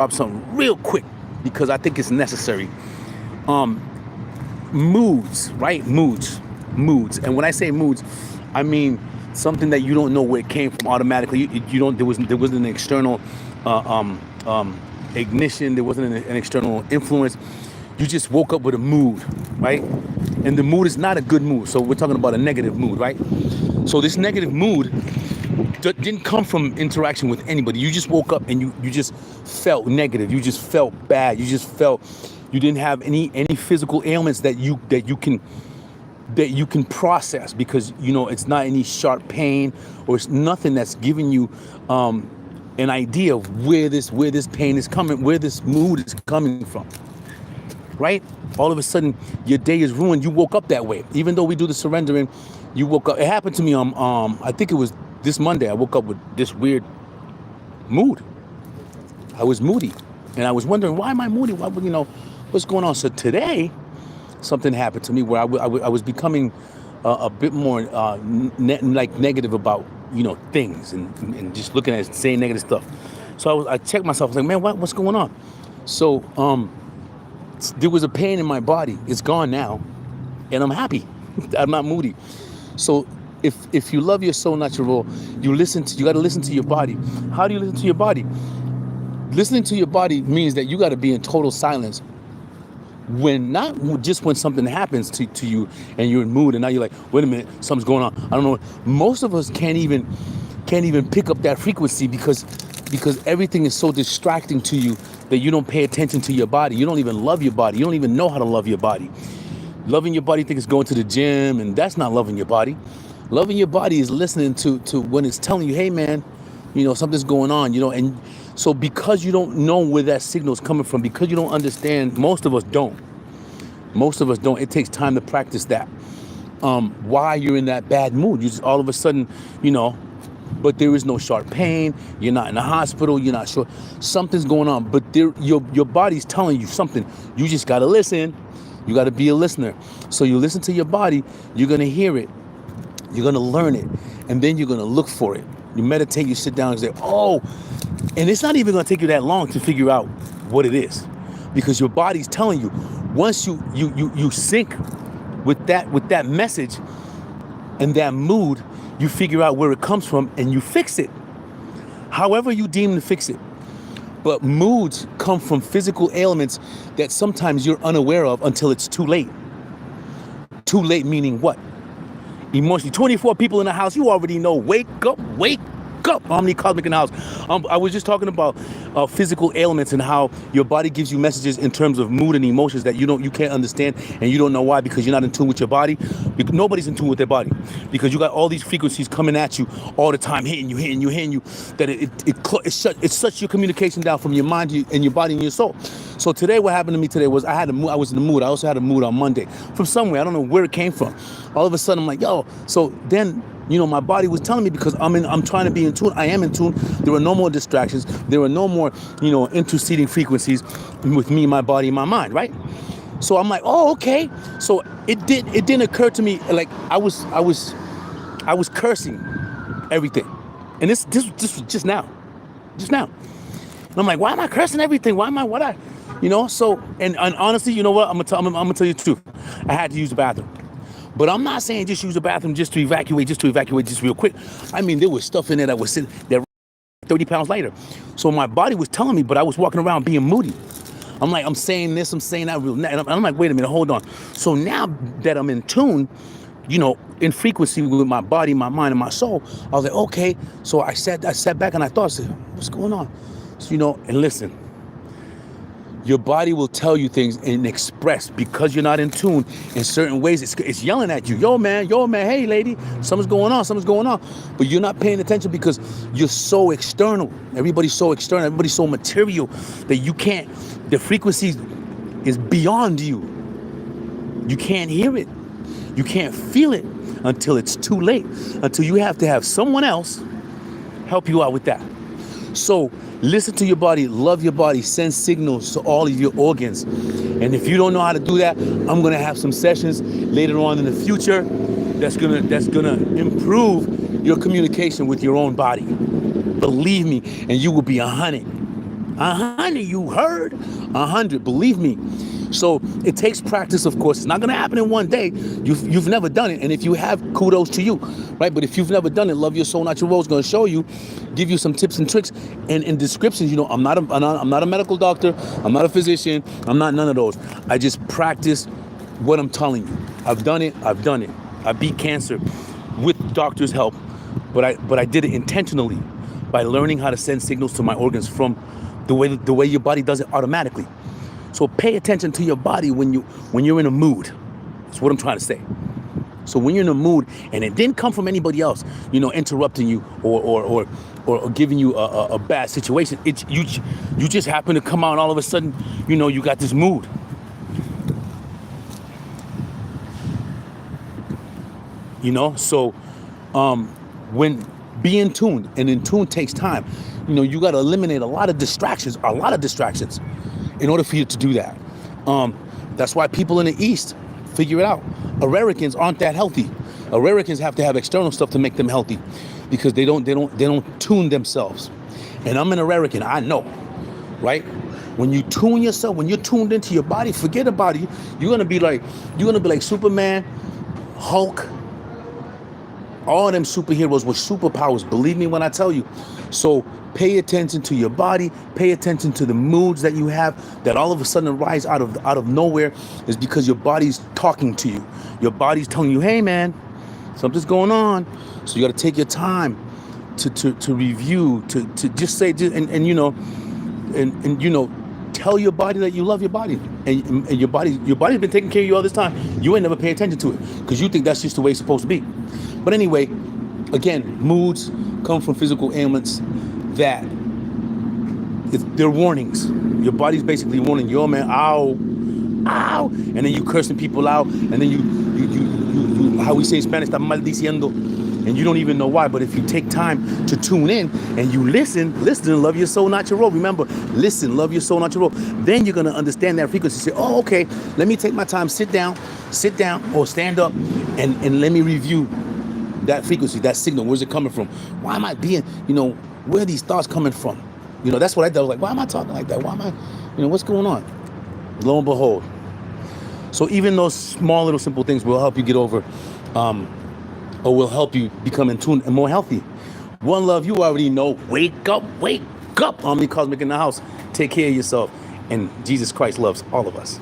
drop something real quick because I think it's necessary. Moods, right? Moods. And when I say moods, I mean something that you don't know where it came from automatically. You don't. There wasn't an external ignition. There wasn't an external influence. You just woke up with a mood, right? And the mood is not a good mood. So we're talking about a negative mood, right? So this negative mood didn't come from interaction with anybody. You just woke up and you just felt negative. You just felt bad. You just felt you didn't have any physical ailments that you can process, because it's not any sharp pain, or it's nothing that's giving you an idea of where this pain is coming, where this mood is coming from. Right? All of a sudden, your day is ruined. You woke up that way. Even though we do the surrendering, you woke up. It happened to me on, I think it was this Monday. I woke up with this weird mood. I was moody. And I was wondering, why am I moody? Why would, what's going on? So today, something happened to me where I was becoming a bit more negative about, things and just looking at it, saying negative stuff. So I checked myself. I was like, man, what's going on? So, there was a pain in my body. It's gone now, and I'm happy. I'm not moody. So if you love your soul, not your role, you got to listen to your body. How do you listen to your body? Listening to your body means that you got to be in total silence not just when something happens to you and you're in mood and now you're like, wait a minute, something's going on. I don't know. Most of us can't even pick up that frequency because everything is so distracting to you that you don't pay attention to your body. You don't even love your body. You don't even know how to love your body. Loving your body, think it's going to the gym, and that's not loving your body. Loving your body is listening to when it's telling you, hey man, something's going on, and so because you don't know where that signal is coming from, because you don't understand, most of us don't. It takes time to practice that. Why you're in that bad mood. You just all of a sudden, but there is no sharp pain. You're not in the hospital. You're not sure. Something's going on, but your body's telling you something. You just got to listen. You got to be a listener. So you listen to your body. You're going to hear it. You're going to learn it. And then you're going to look for it. You meditate. You sit down and say, oh, and it's not even going to take you that long to figure out what it is, because your body's telling you. Once you sync with that message and that mood, you figure out where it comes from and you fix it, however you deem to fix it. But moods come from physical ailments that sometimes you're unaware of until it's too late. Too late meaning what? Emotionally, 24 people in the house, you already know, wake up. Omni cosmic in the house. I was just talking about physical ailments and how your body gives you messages in terms of mood and emotions that you can't understand, and you don't know why, because you're not in tune with your body. Nobody's in tune with their body, because you got all these frequencies coming at you all the time, hitting you, that it shuts your communication down from your mind and your body and your soul. So today, what happened to me today was I was in the mood. I also had a mood on Monday from somewhere. I don't know where it came from. All of a sudden, I'm like, yo. So then, my body was telling me, because I'm trying to be in tune. I am in tune. There were no more distractions. There were no more, interceding frequencies with me, my body, my mind, right? So I'm like, oh, okay. So it didn't occur to me, like I was cursing everything. And this was just now. And I'm like, why am I cursing everything? So, and honestly, you know what? I'm gonna tell you the truth. I had to use the bathroom. But I'm not saying just use the bathroom just to evacuate just real quick. I mean, there was stuff in there that was sitting there 30 pounds later. So my body was telling me, but I was walking around being moody. I'm like, I'm saying this, I'm saying that. And I'm like, wait a minute, hold on. So now that I'm in tune, in frequency with my body, my mind, and my soul, I was like, okay. So I sat back and I thought, what's going on? So, and listen. Your body will tell you things and express, because you're not in tune in certain ways. It's yelling at you. Yo, man, hey, lady, something's going on. But you're not paying attention because you're so external. Everybody's so external. Everybody's so material that you can't, the frequency is beyond you. You can't hear it. You can't feel it until it's too late, until you have to have someone else help you out with that. So listen to your body, love your body, send signals to all of your organs. And if you don't know how to do that, I'm gonna have some sessions later on in the future that's gonna improve your communication with your own body. Believe me, and you will be 100. 100, you heard? 100, believe me. So it takes practice, of course. It's not gonna happen in one day. You've never done it, and if you have, kudos to you, right? But if you've never done it, Love Your Soul, Not Your Role is gonna show you, give you some tips and tricks and descriptions. You know, I'm not a medical doctor. I'm not a physician. I'm not none of those. I just practice what I'm telling you. I've done it. I beat cancer with doctors' help, but I did it intentionally by learning how to send signals to my organs from the way your body does it automatically. So pay attention to your body when you're in a mood. That's what I'm trying to say. So when you're in a mood and it didn't come from anybody else, you know, interrupting you or giving you a bad situation, it's you just happen to come out and all of a sudden, you know, you got this mood. You know, so when being tuned, and in tune takes time, you know, you got to eliminate a lot of distractions in order for you to do that. That's why people in the East figure it out. Americans aren't that healthy. Americans have to have external stuff to make them healthy because they don't tune themselves. And I'm an American, I know, right? When you tune yourself, when you're tuned into your body, forget about it. You're gonna be like Superman, Hulk, all them superheroes with superpowers. Believe me when I tell you. So pay attention to your body. Pay attention to the moods that you have that all of a sudden rise out of nowhere. Is because your body's talking to you. Your body's telling you, hey man, something's going on. So you got to take your time to review, to just say, and you know, and you know, tell your body that you love your body, and your body's been taking care of you all this time. You ain't never pay attention to it because you think that's just the way it's supposed to be. But anyway, again, moods come from physical ailments that they're warnings. Your body's basically warning you, oh man, ow, ow, and then you cursing people out, and then you how we say in Spanish, está maldiciendo, and you don't even know why. But if you take time to tune in and you listen and love your soul, not your role. Remember, listen, love your soul, not your role. Then you're gonna understand that frequency. Say, oh, okay, let me take my time, sit down, or stand up, and let me review that frequency, that signal. Where's it coming from? Why am I being, you know, where are these thoughts coming from? You know, that's what I did. I was like, why am I talking like that? Why am I, you know, what's going on? Lo and behold. So even those small little simple things will help you get over, or will help you become in tune and more healthy. One love, you already know. Wake up. Omni Cosmic in the house. Take care of yourself. And Jesus Christ loves all of us.